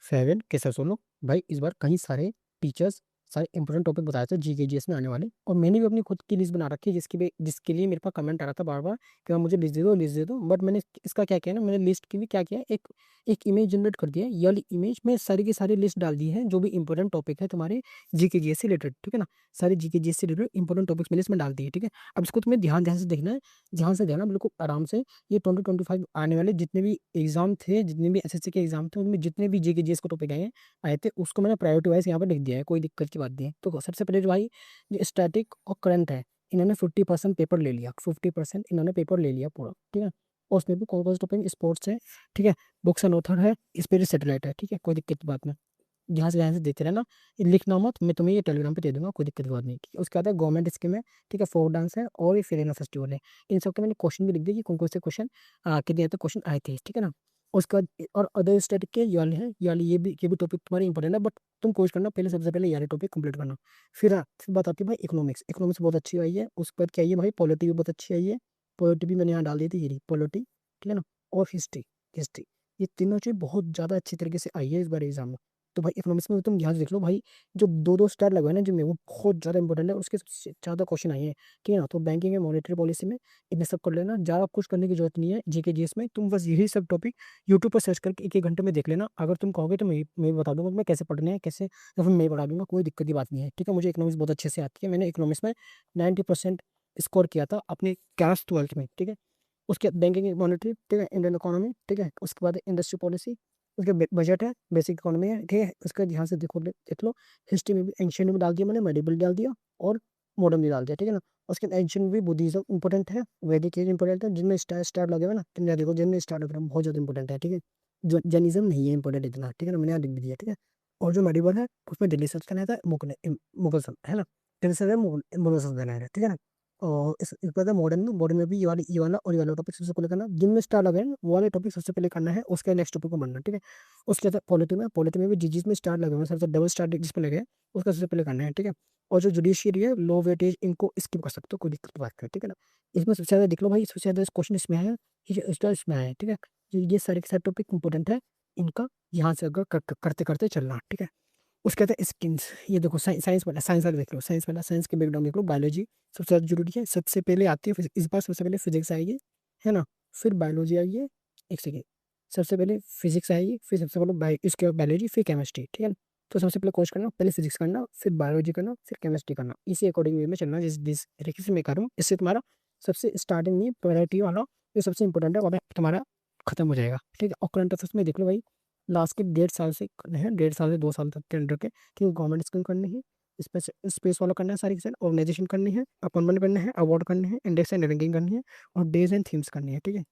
Farewell कैसा सुनो भाई। इस बार कई सारे टीचर्स सारे इंपॉर्टेंट टॉपिक बताए थे जीके जीएस में आने वाले, और मैंने भी अपनी खुद की लिस्ट बना रखी है जिसके लिए मेरे पास कमेंट आ रहा था बार बार कि आप मुझे लिस्ट दे दो। बट मैंने इसका क्या किया ना, मैंने लिस्ट की भी क्या किया, एक इमेज जनरेट कर दिया है। ये वाली इमेज में सारी की सारी लिस्ट डाल दी है जो भी इंपॉर्टेंट टॉपिक है तुम्हारे जीके जीएस से रिलेटेड, ठीक है ना। सारे जीके जीएस से रिलेटेड इंपॉर्टेंट टॉपिक्स मैंने इसमें डाल दिए, ठीक है। अब इसको तुम्हें ध्यान ध्यान से देखना है, ध्यान से देखना बिल्कुल आराम से। ये 2025 आने वाले जितने भी एग्जाम थे, जितने भी एसएससी के एग्जाम थे, उनमें जितने भी जीके जीएस को टॉपिक आए थे उसको मैंने प्रायोरिटी वाइज यहाँ पर लिख दिया है, कोई दिक्कत की बात नहीं है। तो सबसे पहले जो भाई जो स्टैटिक और करंट है, इन्होंने 50% पेपर ले लिया, 50% इन्होंने पेपर ले लिया पूरा, ठीक है। और उसमें भी कौन कौन से टॉपिक, स्पोर्ट्स है, ठीक है, बुक्स एंड ऑथर है, स्पिरिट सैटेलाइट है, ठीक है, कोई दिक्कत की बात नहीं। ध्यान से देते रहना, ये लिखना मत, मैं तुम्हें ये टेलीग्राम पे दे दूंगा, कोई दिक्कत की बात नहीं, ठीक है। उसके बाद है गवर्नमेंट स्कीम है, ठीक है, फोक डांस है, और ये फेयर फेस्टिवल है। इन सब के मैंने क्वेश्चन भी लिख दिया कि कौन कौन से क्वेश्चन कितने तक क्वेश्चन आए थे, ठीक है ना। उसके बाद और अदर स्टेट के ये वाले हैं, ये भी टॉपिक तुम्हारे इंपॉर्टेंट है, बट तुम कोशिश करना पहले, सबसे पहले ये वाले टॉपिक कंप्लीट करना। फिर बात आती है भाई इकोनॉमिक्स। इकोनॉमिक्स बहुत अच्छी आई है। उसके बाद क्या है भाई, पॉलिटी भी बहुत अच्छी आई है। पॉलिटी भी मैंने यहाँ डाल दी थी, ये पॉलिटी, ठीक है ना। और हिस्ट्री, हिस्ट्री, ये तीनों चीज बहुत ज्यादा अच्छी तरीके से आई है इस बार एग्जाम में। तो भाई इकोनॉमिक्स में तुम ध्यान से देख लो भाई, जो दो दो स्टार लगवाए ना जिनमें, वो बहुत ज्यादा इंपॉर्टेंट है, उसके सबसे ज्यादा क्वेश्चन आए हैं, ठीक है ना। तो बैंकिंग है, मॉनेटरी पॉलिसी में इन्हें सब कर लेना, ज्यादा कुछ करने की जरूरत नहीं है जीके जीएस में। तुम बस यही सब टॉपिक यूट्यूब पर सर्च करके एक एक घंटे में देख लेना। अगर तुम कहोगे तो मैं बता दूंगा कि मैं कैसे पढ़ने हैं, कैसे, या फिर मैं पढ़ा दूंगा, कोई दिक्कत की बात नहीं है, ठीक है। मुझे इकोनॉमिक्स बहुत अच्छे से आती है, मैंने इकोनॉमिक्स में 90% स्कोर किया था अपने क्लास 12th में, ठीक है। उसके बाद बैंकिंग मॉनेटरी, ठीक है, इंडियन इकोनॉमी, ठीक है। उसके बाद इंडस्ट्री पॉलिसी, उसके बजट है, बेसिक इकोनॉमी है, ठीक है। उसका ध्यान से देखो, देख लो। हिस्ट्री में भी एंशियंट में डाल दिया मैंने, मेडिवल डाल दिया, और मॉडर्न भी डाल दिया, ठीक है ना। उसके एंशियंट भी बुद्धिज्म इंपॉर्टेंट है, वैदिक एज इंपॉर्टेंट है, जिनमें स्टार स्टार लगे हुए ना, तुम देखो जिनमें स्टार लगे हुए हैं, बहुत ज्यादा इंपॉर्टेंट है, ठीक है। जो जैनिज्म नहीं है इंपॉर्टेंट इतना, ठीक है ना, मैंने यहाँ लिख भी दिया, ठीक है। और जो मेडिवल है उसमें दिल्ली सल्तनत का रहता है, मुगल सल्तनत है ना, दिल्ली से मुगल सल्तनत है, ठीक है ना। और इस पर मॉडर्न, मॉडर्न में भी ये वाला और ये वाला टॉपिक सबसे पहले करना, जिनमें स्टार लगे हैं वो वाले टॉपिक सबसे पहले करना है, उसके नेक्स्ट टॉपिक को बनना, ठीक है। उसके बाद पॉलिटी में भी जिस में स्टार लगे हुए हैं, सबसे डबल स्टार जिस पे लगे हैं उसका सबसे पहले करना है, ठीक है। और जो जुडिशियरी है, लो वेटेज, इनको स्किप कर सकते हो, कोई दिक्कत की बात नहीं, ठीक है ना। इसमें सबसे ज्यादा देख लो भाई, सबसे ज्यादा क्वेश्चन इसमें है, ये स्टार इसमें है, ठीक है। ये सारे के सारे टॉपिक इंपॉर्टेंट है, इनका यहाँ से अगर करते करते चलना, ठीक है। उसके बाद स्किन्स, ये देखो साइंस वाला, साइंस वाला देख लो, साइंस वाला, साइंस के बैकग्राउंड देख लो। बायोलॉजी सबसे ज़्यादा जरूरी है, सबसे पहले आती है इस बार सबसे पहले फिजिक्स आएगी, है ना। फिर बायोलॉजी आएगी, एक सेकेंड, सबसे पहले फिजिक्स आएगी, फिर सबसे पहले इसके बाद बायोलॉजी, फिर केमिस्ट्री, ठीक है ना। तो सबसे पहले कोर्स करना, पहले फिजिक्स करना, फिर बायोलॉजी करना, फिर केमिस्ट्री करना, इसी अकॉर्डिंग वे में चलना, जिस तरीके से मैं करूँ, इससे तुम्हारा सबसे स्टार्टिंग में प्रायोरिटी वाला जो सबसे इंपॉर्टेंट है वो तुम्हारा खत्म हो जाएगा, ठीक है। और करंट अफेयर्स में देख लो भाई, लास्ट के 1.5 साल से करने हैं, 1.5 साल से 2 साल तक के अंडर के, कि गवर्नमेंट स्कीम करनी है, स्पेस स्पेस वाला करना है, सारी के ऑर्गेनाइजेशन करनी है, अपॉइंटमेंट करना है, अवार्ड करने हैं, इंडेक्स एंड रैंकिंग करनी है, और डेज एंड थीम्स करनी है, ठीक है।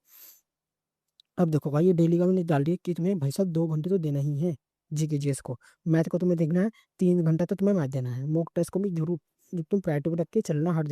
अब देखो भाई, ये डेली का मैंने डाल दिया कि तुम्हें भाई साहब 2 घंटे तो देना ही है जीके जीएस को। मैथ को तुम्हें देखना है, 3 घंटा तो तुम्हें मैथ देना है। मॉक टेस्ट को भी जरूर, जब तुम प्रायोरिटी पे रख के चलना, हर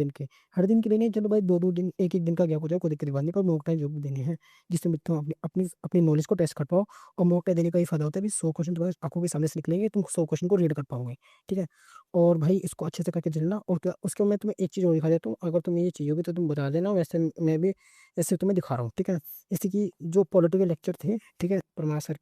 दिन के लिए नहीं, चलो भाई 2-2 दिन, एक एक दिन का गैप हो जाए, कोई दिक्कत की बात नहीं, पर मॉक टेस्ट जरूर देने हैं, जिससे तुम अपनी अपनी अपनी नॉलेज को टेस्ट कर पाओ। और मॉक टेस्ट देने का ये फायदा होता है, भी 100 क्वेश्चन तुम्हारे आंखों के सामने से निकलेंगे, तुम 100 क्वेश्चन को रीड कर पाओगे, ठीक है। और भाई इसको अच्छे से करके चलना। और उसके बाद मैं तुम्हें एक चीज़ और दिखा देता हूँ, अगर तुम्हें ये चाहिए होगी तो तुम बता देना, वैसे मैं भी ऐसे तुम्हें दिखा रहा हूँ, ठीक है। जैसे कि जो पॉलिटिकल लेक्चर थे, ठीक है, परमार सर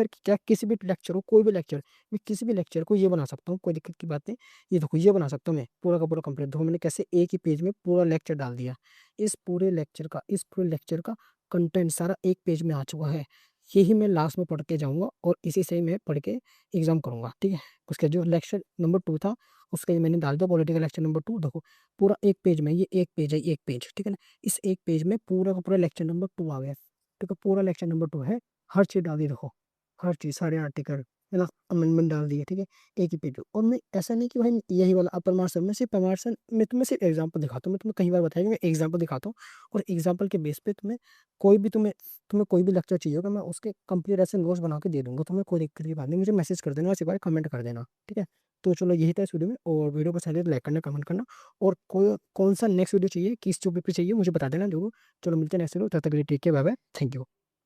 की क्या, किसी भी लेक्चर हो, कोई भी लेक्चर, मैं किसी भी लेक्चर को ये बना सकता हूँ, कोई दिक्कत की बात नहीं। ये देखो, ये बना सकता हूँ मैं पूरा का पूरा कंप्लीट। देखो मैंने कैसे एक ही पेज में पूरा लेक्चर डाल दिया। इस पूरे लेक्चर का कंटेंट सारा एक पेज में आ चुका है। यही मैं लास्ट में पढ़ के जाऊंगा, और इसी से ही मैं पढ़ के एग्जाम करूंगा, ठीक है। उसके जो लेक्चर नंबर 2 था, उसके मैंने डाल दिया पॉलिटिकल लेक्चर नंबर 2। देखो पूरा एक पेज में, ये एक पेज है, एक पेज, ठीक है ना। इस एक पेज में पूरा का पूरा लेक्चर नंबर 2 आ गया, ठीक है। पूरा लेक्चर नंबर 2 है, हर चीज डाल दी, देखो हर चीज, सारे आर्टिकल, है ना, अमेंडमेंट डाल दिए, ठीक है, एक ही पेज पे। और मैं ऐसा नहीं कि भाई यही वाला परमार सर में, सिर्फ परमार सर मैं तुम्हें सिर्फ एग्जाम्पल दिखाता हूँ, मैं तुम्हें कई बार बताया कि मैं एग्जाम्पल दिखाता हूँ, और एग्जाम्पल के बेस पे तुम्हें कोई भी लेक्चर चाहिए होगा, मैं उसके कंप्लीट ऐसे नोट्स बना के दे दूंगा, तुम्हें कोई दिक्कत की बात नहीं। मुझे मैसेज कर देना, बस एक बार कमेंट कर देना, ठीक है। तो चलो यही था इस वीडियो में, और वीडियो पसंद है तो लाइक करना, कमेंट करना, और कोई कौन सा नेक्स्ट वीडियो चाहिए, किस टॉपिक पे चाहिए, मुझे बता देना जरूर। चलो मिलते हैं नेक्स्ट वीडियो, तब तक के लिए take care, bye bye, thank you.